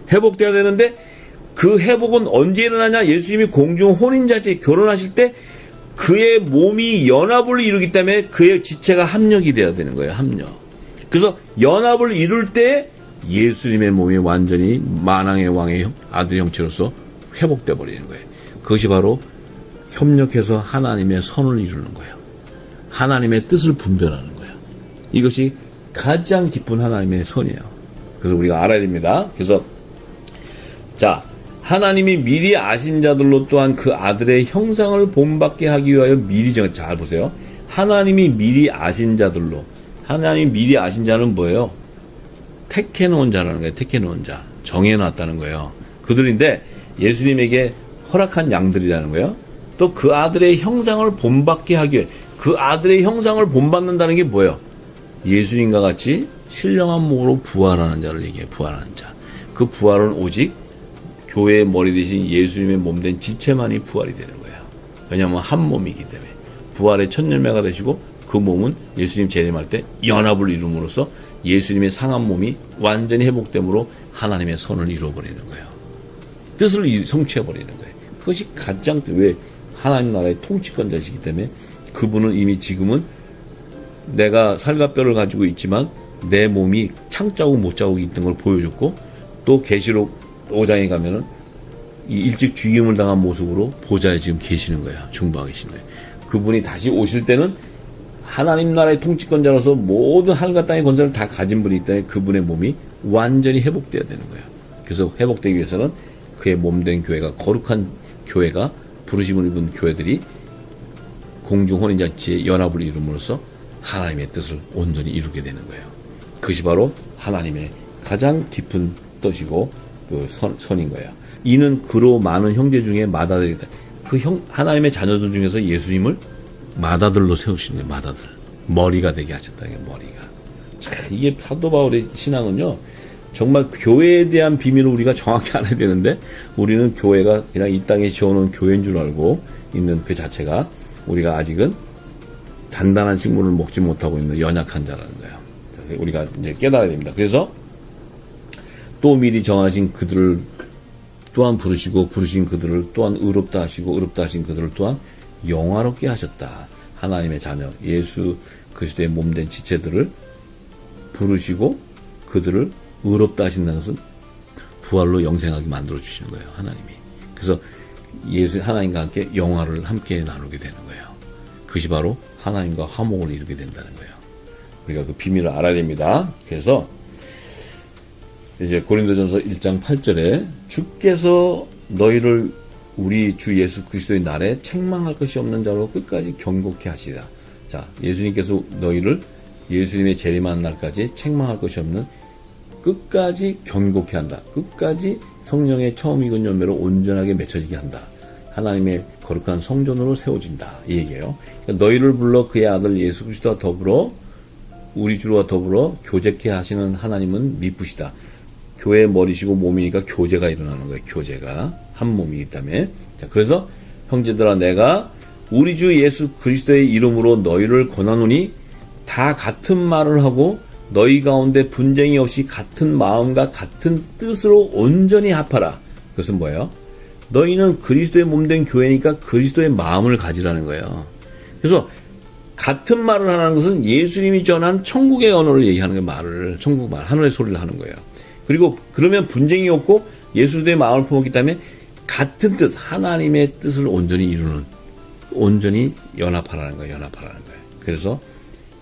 회복돼야 되는데 그 회복은 언제 일어나냐? 예수님이 공중 혼인잔치 결혼하실 때 그의 몸이 연합을 이루기 때문에 그의 지체가 합력이 돼야 되는 거예요. 합력. 그래서 연합을 이룰 때 예수님의 몸이 완전히 만왕의 왕의 아들 형체로서 회복돼 버리는 거예요. 그것이 바로 협력해서 하나님의 선을 이루는 거예요. 하나님의 뜻을 분별하는 거예요. 이것이 가장 깊은 하나님의 선이에요. 그래서 우리가 알아야 됩니다. 그래서 자, 하나님이 미리 아신 자들로 또한 그 아들의 형상을 본받게 하기 위하여 미리 잘 보세요. 하나님이 미리 아신 자들로, 하나님이 미리 아신 자는 뭐예요? 택해놓은 자라는 거예요. 택해놓은 자, 정해놨다는 거예요. 그들인데 예수님에게 허락한 양들이라는 거예요. 또 그 아들의 형상을 본받게 하기 위해, 그 아들의 형상을 본받는다는 게 뭐예요? 예수님과 같이 신령한 몸으로 부활하는 자를 얘기해요. 부활하는 자. 그 부활은 오직 교회의 머리 대신 예수님의 몸된 지체만이 부활이 되는 거예요. 왜냐하면 한 몸이기 때문에. 부활의 첫 열매가 되시고 그 몸은 예수님 재림할 때 연합을 이룸으로써 예수님의 상한 몸이 완전히 회복됨으로 하나님의 선을 이루어버리는 거예요. 뜻을 성취해버리는 거예요. 그것이 가장, 왜? 하나님 나라의 통치권자시기 때문에 그분은 이미 지금은 내가 살과 뼈를 가지고 있지만 내 몸이 창자국 못자국이 있던 걸 보여줬고, 또 계시록 5장에 가면은 이 일찍 죽임을 당한 모습으로 보좌에 지금 계시는 거야. 중보하고 계시는 거예요. 그분이 다시 오실 때는 하나님 나라의 통치권자로서 모든 하늘과 땅의 권세를 다 가진 분이기 때문에 그분의 몸이 완전히 회복돼야 되는 거예요. 그래서 회복되기 위해서는 그의 몸된 교회가, 거룩한 교회가, 부르심을 입은 교회들이 공중 혼인잔치의 연합을 이룸으로써 하나님의 뜻을 온전히 이루게 되는 거예요. 그것이 바로 하나님의 가장 깊은 뜻이고 그 선인 거예요. 이는 그로 많은 형제 중에 맏아들이다. 하나님의 자녀들 중에서 예수님을 맏아들로 세우시는 거예요. 맏아들. 머리가 되게 하셨다. 머리가. 자, 이게 사도 바울의 신앙은요, 정말 교회에 대한 비밀을 우리가 정확히 알아야 되는데, 우리는 교회가 그냥 이 땅에 지어놓은 교회인 줄 알고 있는 그 자체가 우리가 아직은 단단한 식물을 먹지 못하고 있는 연약한 자라는 거예요. 우리가 이제 깨달아야 됩니다. 그래서 또 미리 정하신 그들을 또한 부르시고, 부르신 그들을 또한 의롭다 하시고, 의롭다 하신 그들을 또한 영화롭게 하셨다. 하나님의 자녀, 예수 그리스도의 몸된 지체들을 부르시고 그들을 의롭다 하신다는 것은 부활로 영생하게 만들어 주시는 거예요. 하나님이. 그래서 하나님과 함께 영화를 함께 나누게 되는 거예요. 그것이 바로 하나님과 화목을 이루게 된다는 거예요. 우리가 그 비밀을 알아야 됩니다. 그래서 이제 고린도전서 1장 8절에 주께서 너희를 우리 주 예수 그리스도의 날에 책망할 것이 없는 자로 끝까지 경고케 하시리라. 자, 예수님께서 너희를 예수님의 재림하는 날까지 책망할 것이 없는 끝까지 경고케 한다. 끝까지 성령의 처음 익은 열매로 온전하게 맺혀지게 한다. 하나님의 거룩한 성전으로 세워진다. 이 얘기예요. 그러니까 너희를 불러 그의 아들 예수 그리스도와 더불어 우리 주와 더불어 교제케 하시는 하나님은 미쁘시다. 교회의 머리시고 몸이니까 교제가 일어나는 거예요. 교제가 한 몸이기 때문에. 자, 그래서 형제들아 내가 우리 주 예수 그리스도의 이름으로 너희를 권하노니 다 같은 말을 하고 너희 가운데 분쟁이 없이 같은 마음과 같은 뜻으로 온전히 합하라. 그것은 뭐예요? 너희는 그리스도의 몸된 교회니까 그리스도의 마음을 가지라는 거예요. 그래서 같은 말을 하는 것은 예수님이 전한 천국의 언어를 얘기하는 거예요. 말을, 천국 말, 하늘의 소리를 하는 거예요. 그리고 그러면 분쟁이 없고 예수님의 마음을 품었기 때문에 같은 뜻, 하나님의 뜻을 온전히 이루는, 온전히 연합하라는 거예요. 연합하라는 거예요. 그래서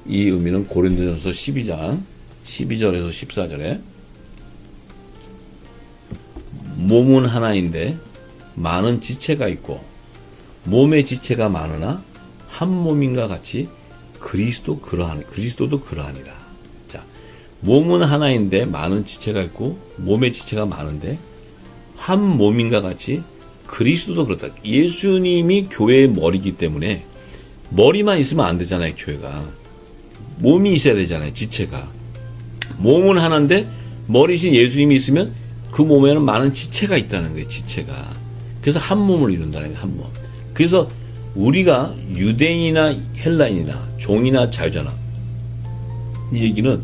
이 의미는 고린도전서 12장 12절에서 14절에 몸은 하나인데 많은 지체가 있고 몸의 지체가 많으나 한 몸인가 같이 그리스도도 그러하니라. 자, 몸은 하나인데 많은 지체가 있고 몸의 지체가 많은데 한 몸인가 같이 그리스도도 그렇다. 예수님이 교회의 머리이기 때문에 머리만 있으면 안 되잖아요. 교회가 몸이 있어야 되잖아요. 지체가. 몸은 하나인데 머리신 예수님이 있으면 그 몸에는 많은 지체가 있다는 거예요. 지체가. 그래서 한 몸을 이룬다는 거예요. 한 몸. 그래서 우리가 유대인이나 헬라인이나 종이나 자유자나 이 얘기는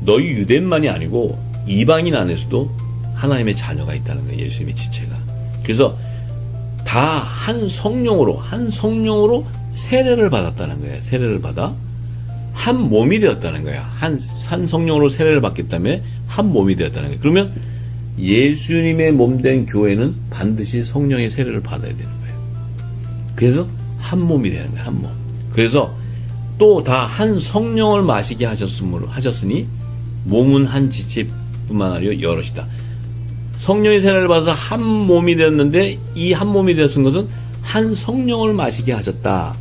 너희 유대인만이 아니고 이방인 안에서도 하나님의 자녀가 있다는 거예요. 예수님의 지체가. 그래서 다 한 성령으로 세례를 받았다는 거예요. 세례를 받아 한 몸이 되었다는 거야. 한 성령으로 세례를 받기 때문에 한 몸이 되었다는 거예요. 그러면 예수님의 몸된 교회는 반드시 성령의 세례를 받아야 되는 거예요. 그래서 한 몸이 되는 거예요. 한 몸. 그래서 또 다 한 성령을 마시게 하셨으니 몸은 한 지체뿐만 아니라 여럿이다. 성령의 세례를 받아서 한 몸이 되었는데 이 한 몸이 되었은 것은 한 성령을 마시게 하셨다.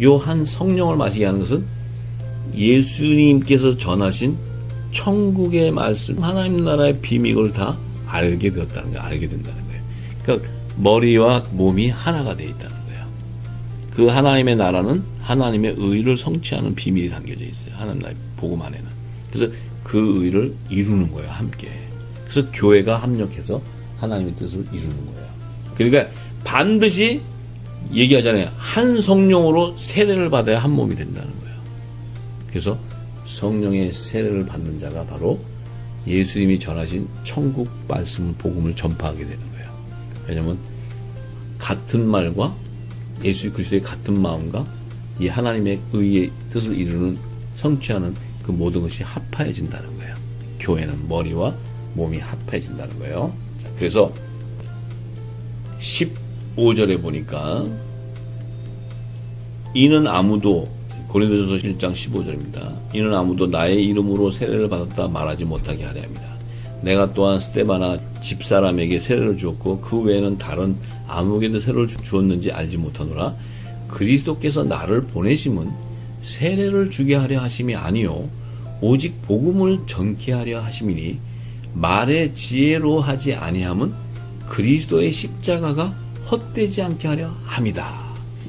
요 한 성령을 마시게 하는 것은 예수님께서 전하신 천국의 말씀, 하나님 나라의 비밀을 다 알게 되었다는 거예요. 알게 된다는 거예요. 그러니까 머리와 몸이 하나가 되어 있다는 거예요. 그 하나님의 나라는 하나님의 의를 성취하는 비밀이 담겨져 있어요. 하나님 나라의 복음 안에는. 그래서 그 의를 이루는 거예요. 함께. 그래서 교회가 합력해서 하나님의 뜻을 이루는 거예요. 그러니까 반드시 얘기하잖아요. 한 성령으로 세례를 받아야 한 몸이 된다는 거예요. 그래서 성령의 세례를 받는 자가 바로 예수님이 전하신 천국 말씀 복음을 전파하게 되는 거예요. 왜냐하면 같은 말과 예수 그리스도의 같은 마음과 이 하나님의 의의 뜻을 이루는 성취하는 그 모든 것이 합해진다는 거예요. 교회는 머리와 몸이 합해진다는 거예요. 그래서 15절에 보니까 이는 아무도 고린도전서 1장 15절입니다. 이는 아무도 나의 이름으로 세례를 받았다 말하지 못하게 하려 합니다. 내가 또한 스데바나 집사람에게 세례를 주었고 그 외에는 다른 아무에게도 세례를 주었는지 알지 못하노라. 그리스도께서 나를 보내심은 세례를 주게 하려 하심이 아니요 오직 복음을 전케 하려 하심이니 말의 지혜로 하지 아니함은 그리스도의 십자가가 헛되지 않게 하려 함이다.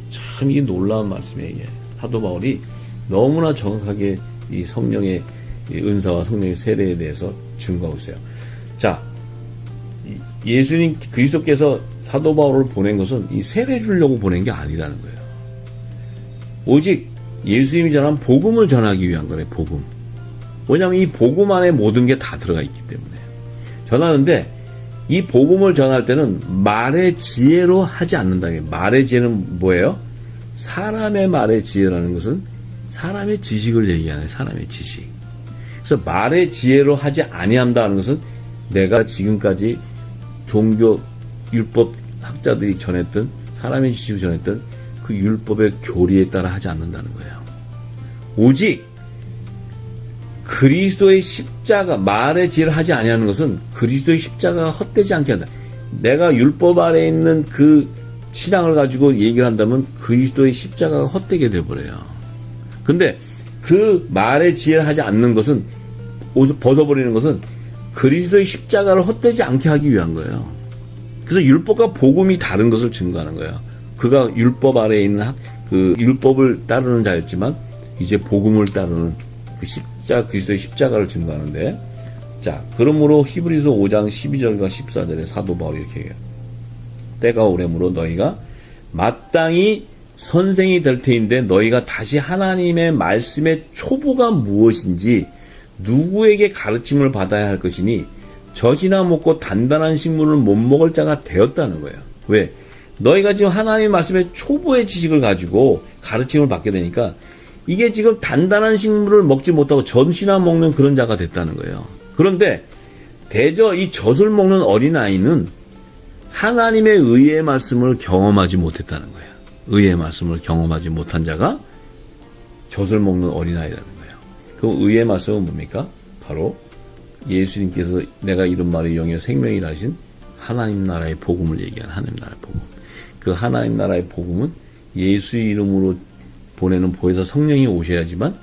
참 이게 놀라운 말씀이에요. 사도 바울이 너무나 정확하게 이 성령의 은사와 성령의 세례에 대해서 증거하고 있어요. 자, 예수님 그리스도께서 사도 바울을 보낸 것은 이 세례 주려고 보낸 게 아니라는 거예요. 오직 예수님이 전한 복음을 전하기 위한 거예요. 복음. 왜냐하면 이 복음 안에 모든 게 다 들어가 있기 때문에 전하는데 이 복음을 전할 때는 말의 지혜로 하지 않는다는 거예요. 말의 지혜는 뭐예요? 사람의 말의 지혜라는 것은 사람의 지식을 얘기하는 사람의 지식. 그래서 말의 지혜로 하지 아니한다는 것은 내가 지금까지 종교 율법 학자들이 전했던 사람의 지식을 전했던 그 율법의 교리에 따라 하지 않는다는 거예요. 오직 그리스도의 십자가 말의 지혜를 하지 아니하는 것은 그리스도의 십자가가 헛되지 않게 한다. 내가 율법 아래에 있는 그 신앙을 가지고 얘기를 한다면 그리스도의 십자가가 헛되게 돼버려요. 근데 그 말의 지혜를 하지 않는 것은, 옷을 벗어버리는 것은 그리스도의 십자가를 헛되지 않게 하기 위한 거예요. 그래서 율법과 복음이 다른 것을 증거하는 거예요. 그가 율법 아래에 있는 그 율법을 따르는 자였지만 이제 복음을 따르는 그 그리스도의 십자가를 증거하는데, 자, 그러므로 히브리서 5장 12절과 14절에 사도 바울이 이렇게 해요. 때가 오래므로 너희가 마땅히 선생이 될 터인데 너희가 다시 하나님의 말씀의 초보가 무엇인지 누구에게 가르침을 받아야 할 것이니 젖이나 먹고 단단한 식물을 못 먹을 자가 되었다는 거예요. 왜? 너희가 지금 하나님 말씀의 초보의 지식을 가지고 가르침을 받게 되니까 이게 지금 단단한 식물을 먹지 못하고 젖이나 먹는 그런 자가 됐다는 거예요. 그런데 대저 이 젖을 먹는 어린아이는 하나님의 의의 말씀을 경험하지 못했다는 거예요. 의의 말씀을 경험하지 못한 자가 젖을 먹는 어린아이라는 거예요. 그럼 의의 말씀은 뭡니까? 바로 예수님께서 내가 이런 말을 영의 생명이라 하신 하나님 나라의 복음을 얘기하는 하나님 나라의 복음. 그 하나님 나라의 복음은 예수의 이름으로 보내는 보혜사 성령이 오셔야지만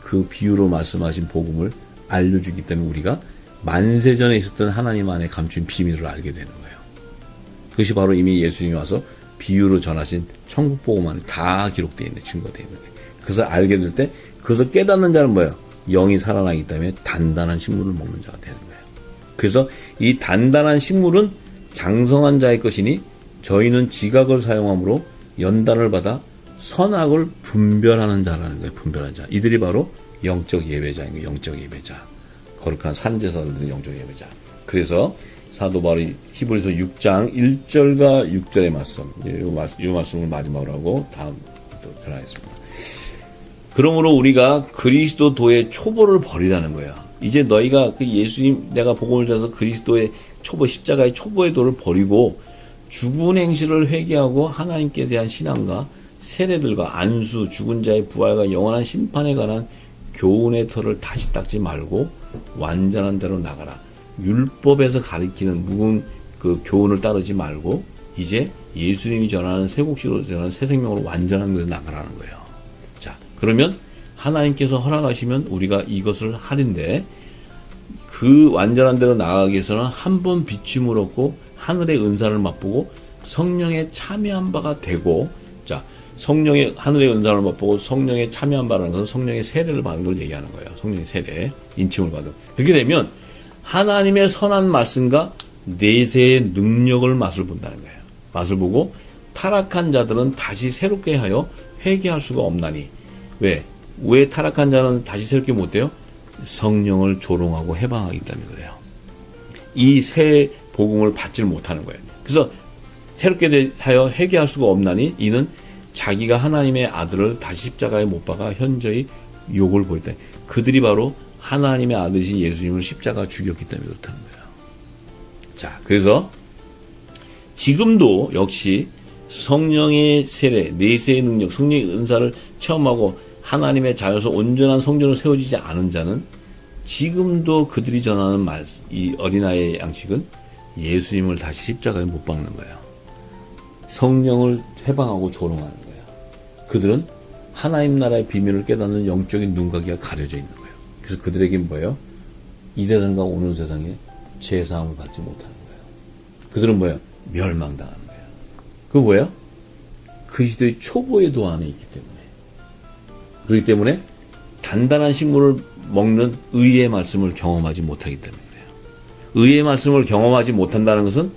그 비유로 말씀하신 복음을 알려주기 때문에 우리가 만세전에 있었던 하나님 안에 감춘 비밀을 알게 되는 거예요. 그것이 바로 이미 예수님이 와서 비유로 전하신 천국 복음 안에 다 기록되어 있는, 증거되어 있는 거예요. 그것을 알게 될 때 그것을 깨닫는 자는 뭐예요? 영이 살아나기 때문에 단단한 식물을 먹는 자가 되는 거예요. 그래서 이 단단한 식물은 장성한 자의 것이니 저희는 지각을 사용함으로 연단을 받아 선악을 분별하는 자라는 거예요. 분별하는 자. 이들이 바로 영적 예배자인 거예요. 영적 예배자. 거룩한 산제사들은 영적 예배자. 그래서 사도 바울이 히브리서 6장 1절과 6절의 말씀, 이 말씀을 마지막으로 하고 다음 또 전하겠습니다. 그러므로 우리가 그리스도도의 초보를 버리라는 거예요. 이제 너희가 그 예수님, 내가 복음을 전해서 그리스도의 초보, 십자가의 초보의 도를 버리고 죽은 행실을 회개하고 하나님께 대한 신앙과 세례들과 안수, 죽은 자의 부활과 영원한 심판에 관한 교훈의 털을 다시 닦지 말고 완전한 대로 나가라. 율법에서 가리키는 묵은 그 교훈을 따르지 말고 이제 예수님이 전하는 새 곡식으로 전하는 새 생명으로 완전한 것에 나가라는 거예요. 자, 그러면 하나님께서 허락하시면 우리가 이것을 하는데 그 완전한 대로 나가기 위해서는 한 번 비침을 얻고 하늘의 은사를 맛보고 성령에 참여한 바가 되고, 자, 성령의 하늘의 은사를 맛보고 성령에 참여한 바라는 것은 성령의 세례를 받은 걸 얘기하는 거예요. 성령의 세례, 인침을 받은. 그렇게 되면 하나님의 선한 말씀과 내세의 능력을 맛을 본다는 거예요. 맛을 보고 타락한 자들은 다시 새롭게 하여 회개할 수가 없나니. 왜 타락한 자는 다시 새롭게 못 돼요? 성령을 조롱하고 해방하기 때문에 그래요. 이 새 복음을 받지를 못하는 거예요. 그래서 새롭게 하여 회개할 수가 없나니 이는 자기가 하나님의 아들을 다시 십자가에 못 박아 현저히 욕을 보일 때 그들이 바로 하나님의 아들이신 예수님을 십자가 죽였기 때문에 그렇다는 거예요. 자, 그래서 지금도 역시 성령의 세례, 내세의 능력, 성령의 은사를 체험하고 하나님의 자녀서 온전한 성전으로 세워지지 않은 자는 지금도 그들이 전하는 이 어린아이의 양식은 예수님을 다시 십자가에 못 박는 거예요. 성령을 해방하고 조롱하는 거예요. 그들은 하나님 나라의 비밀을 깨닫는 영적인 눈가기가 가려져 있는 거예요. 그래서 그들에게 뭐예요? 이 세상과 오는 세상에 죄사함을 받지 못하는 거예요. 그들은 뭐예요? 멸망당하는 거예요. 그거 뭐예요? 그리스도의 초보의 도 안에 있기 때문에. 그렇기 때문에 단단한 식물을 먹는 의의 말씀을 경험하지 못하기 때문에 그래요. 의의 말씀을 경험하지 못한다는 것은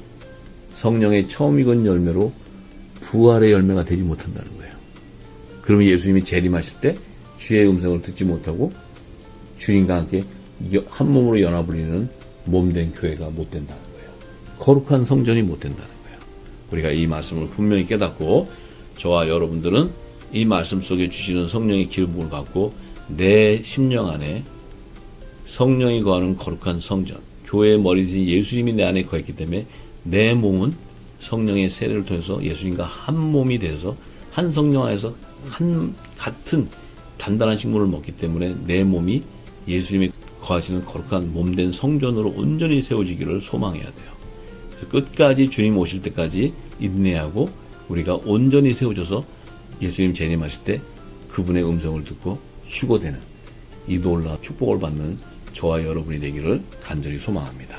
성령의 처음 익은 열매로 부활의 열매가 되지 못한다는 거예요. 그러면 예수님이 재림하실 때 주의 음성을 듣지 못하고 주님과 함께 한 몸으로 연합을 이루는 몸된 교회가 못 된다는 거예요. 거룩한 성전이 못 된다는 거예요. 우리가 이 말씀을 분명히 깨닫고 저와 여러분들은 이 말씀 속에 주시는 성령의 기름을 받고 내 심령 안에 성령이 거하는 거룩한 성전, 교회의 머리이신 예수님이 내 안에 거했기 때문에 내 몸은 성령의 세례를 통해서 예수님과 한 몸이 돼서 한 성령 안에서 같은 단단한 식물을 먹기 때문에 내 몸이 예수님이 거하시는 거룩한 몸된 성전으로 온전히 세워지기를 소망해야 돼요. 그래서 끝까지 주님 오실 때까지 인내하고 우리가 온전히 세워져서 예수님 재림하실 때 그분의 음성을 듣고 휴거되는 이 놀라운 축복을 받는 저와 여러분이 되기를 간절히 소망합니다.